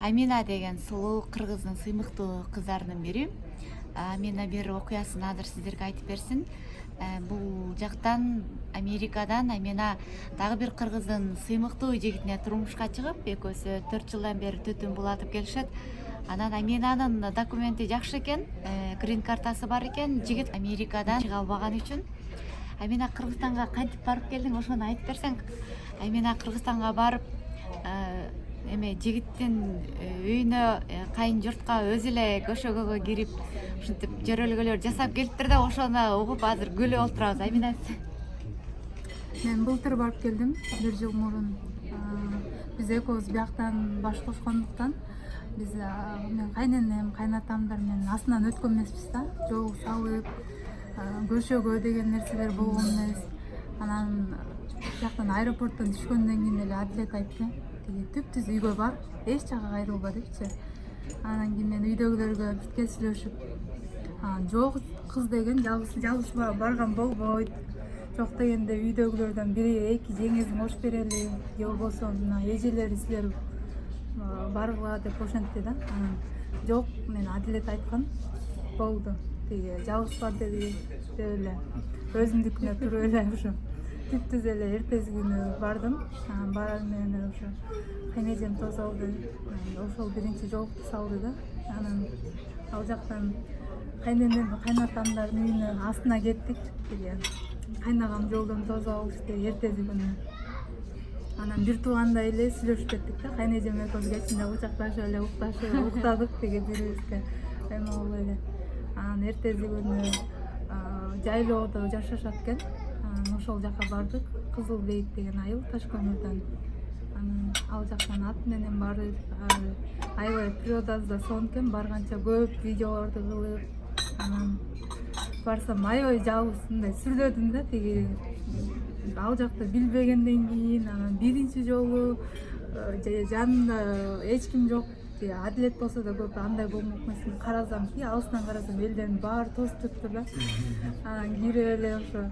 Амина деген сулуу кыргыздын сыймыктуу кыздарынын бири. Амина бир окуясын азыр сиздерге айтып берсин. Бул жактан Америкадан Амина дагы бир кыргыздын сыймыктуу жигитине турмушка чыгып, экөөсү 4 жылдан бери түтүн булатып келишет. Анан Аминанын документи жакшы экен, грин картасы бар экен. Жигит Америкадан чыга албаган үчүн. Амина Кыргызстанга кантип барып келдиң, ошону айтып берсең. Амина Кыргызстанга барып, эме жигиттин үйүнө, кайын журтка өзү эле көшөгөгө кирип, ушинтип жөрөлгөлөр жасап келиптир да, ошону угуп азыр күлүп отурабыз. Амина, мен былтыр барып келдим, 1 жыл мурун. Биз экөөбүз бияктан баш кошкондуктан биз мен кайненем, кайнатамдар менен астынан өткөн эмеспиз да. Жол салып, көшөгө деген нерселер болгон эмес. Анан жактан аэропорттон түшкөндөн кийин эле Адилет айтты, түп-түз үйгө бар, эч жакка кайрылба депчи. Анан кийин мен үйдөгүлөргө бүткө сүйлөшүп, жок кыз деген жалгыз барган болбойт. Жок дегенде үйдөгүлөрдөн бири, эки жеңиздин ош берели, же болбосо мына эжелери силер баргыла деп ошентти да. Анан жок, мен Адилет айткан болду. Жалгыз бар деп эле өзүмдүкүнө туруп эле ушу түп-түз эле эртеси күнү бардым. Барар менен эле ошо кайнежем тосолду. Ошол биринчи жолукту салды да. Анан ал жактан кайненем, кайнатамдардын үйүнө астына кеттик. Кайнагам жолдон тосуп алышты эртеси күнү. Анан бир туугандай эле сүйлөшүп кеттик да. Кайнежем экөөбүз кечинде кучакташып эле уктадык бирибизге эме болуп эле. Анан эртеси күнү жайлоодо жашашат экен. Ошол жака бардык. Кызыл бейит деген айыл Ташкөмүрдөн. Анан ал жактан ат менен барып, аябай природасы да сонун экен. Барганча көп видеолорду кылып, анан барсам аябай жалгыз мындай сүрдөдүм да. Ал жакты билбегенден кийин анан биринчи жолу жанымда эч ким жок. Адилет болсо да көп андай болмок эмес. Карасам, алыстан карасам элдердин баары тосуп туруптур да. Анан кирип эле ошо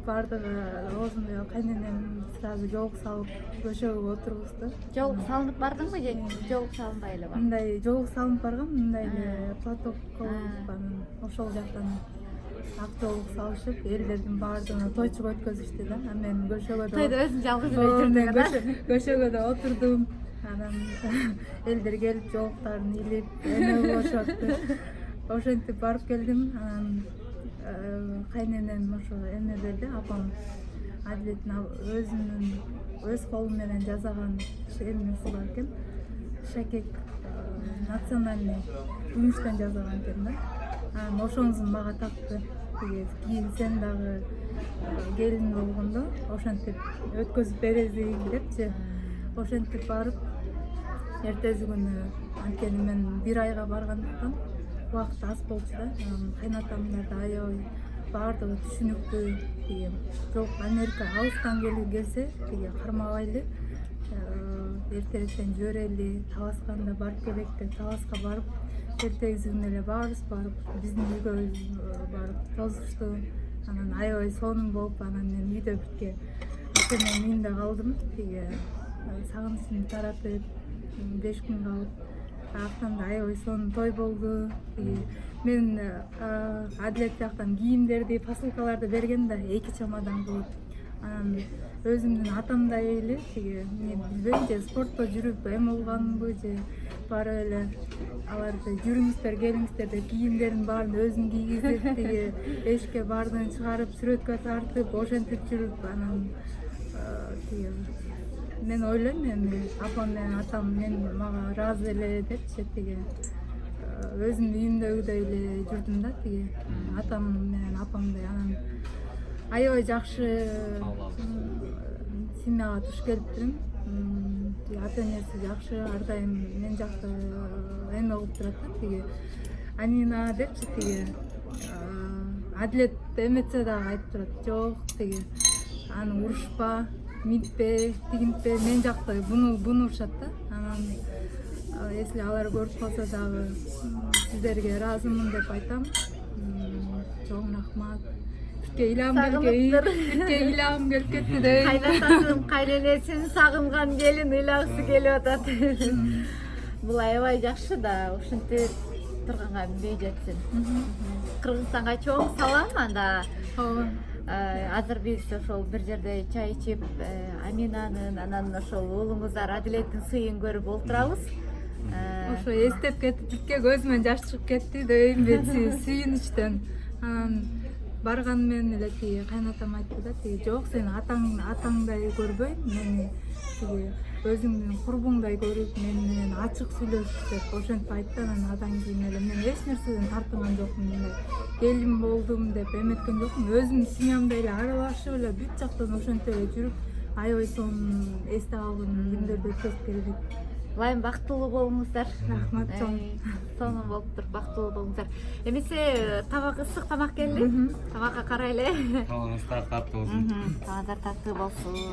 бардыгы оозумда кайненем сразу жолук салып көшөгө отургузду. жолук салынып бардыңбы же жолук салынбай эле бардың? Мындай жолук салынып баргам, мындай эле платок коюп, анан ошол жактан ак жолук салышып, элдердин баардыгына тойчук өткөзүштү да. Мен көшөгөдө Тойдо өзүң жалгыз эле жүрдүң да. Көшөгөдө отурдум. Анан элдер келип жолуктарын илип, эме кылышыптыр. Ошентип барып келдим. Анан кайненем ошо эме берди, апам Адилеттин өзүнүн өз колу менен жасаган эмеси бар экен. Шакек национальный күмүштөн жасаган экен да. Анан ошоңузун мага такты. Кийин сен дагы келин болгондо ошентип өткөзүп бересиң депчи. Ошентип барып эртеси күнү, анткени мен 1 айга баргандыктан убакыт аз болчу да. Кайнатамдар да аябай баардыгы түшүнүктүү. Жок, Америка алыстан келсе, кармабайлы, эртерээктен жиберели, Таласканда барып келек деп Таласка барып, эртеси күнү эле баарыбыз барып, биздин үйгө барып тосушту. Анан аябай сонун болуп, анан мен үйдө бүтке ата-энемдин үйүндө калдым. Сагынычымды таратып 5 күн калып, актан да аябай сонун той болду. Мен Адилет жактан кийимдерди, посылкаларды берген да, 2 чемодан кылып. Анан өзүмдүн атамдай эле, мен билбейм, же спортто жүрүп эме болгонбу, же барып эле аларды жүрүңүздөр, келиңиздер деп кийимдердин баарын өзүм кийгизип, эшикке баардыгын чыгарып, сүрөткө тартып, ошентип жүрүп, анан мен ойлойм, апам менен атам мага ыраазы эле депчи, өзүмдүн үйүмдөгүдөй эле жүрдүм да. Атам менен апамдай. Анан аябай жакшы семьяга туш келиптирмин. Ата-энеси жакшы, ар дайым мен жакта эме кылып турат да. Амина депчи, Адилет эметсе дагы айтып турат. Жок, аны урушпа, минтпе, тигинтпе, мен жакта буну урушат да. Анан если алар көрүп калса дагы сиздерге ыраазымын деп айтам. Чоң рахмат. Ыйлағым келіп кетті де. Кайнатасын, кайненесин сагынган келин ыйлагысы келип атат. бул аябай жакшы да, ушинтип турганга минбей жатсың. Кыргызстанга чоң салам. Анда ооба азыр биз ошол бир жерде чай ичип, Аминанын, анан ошол уулуңуздар Адилеттин сыйын көрүп олтурабыз. ошо эстеп кетип тилке көзүмөн жаш чыгып кетти дейм бетси сүйүнүчтөн. Анан барган менен эле тиги кайнатам айтты да, тиги жок сен атаңдай көрбөйм, мени тиги өзүңдүн курбуңдай көрүп мени менен ачык сүйлөш деп ошентип айтты. Анан адан кийин эле мен эч нерседен тартынган жокмун, мындай келин болдум деп эметкен жокмун. Өзүмдүн семьямдай эле аралашып эле бүт жактан ошентип эле жүрүп аябай сонун эсте калган күндөрдү өткөзүп келдик. Майым бактылуу болуңуздар. Рахмат чоң. Сонун болуп туруп бактылуу болуңуздар. Эмесе тамак ысык тамак келди. Тамакка карайлы. Тамагыңыз тартып болсун. Тамактар таттуу болсун.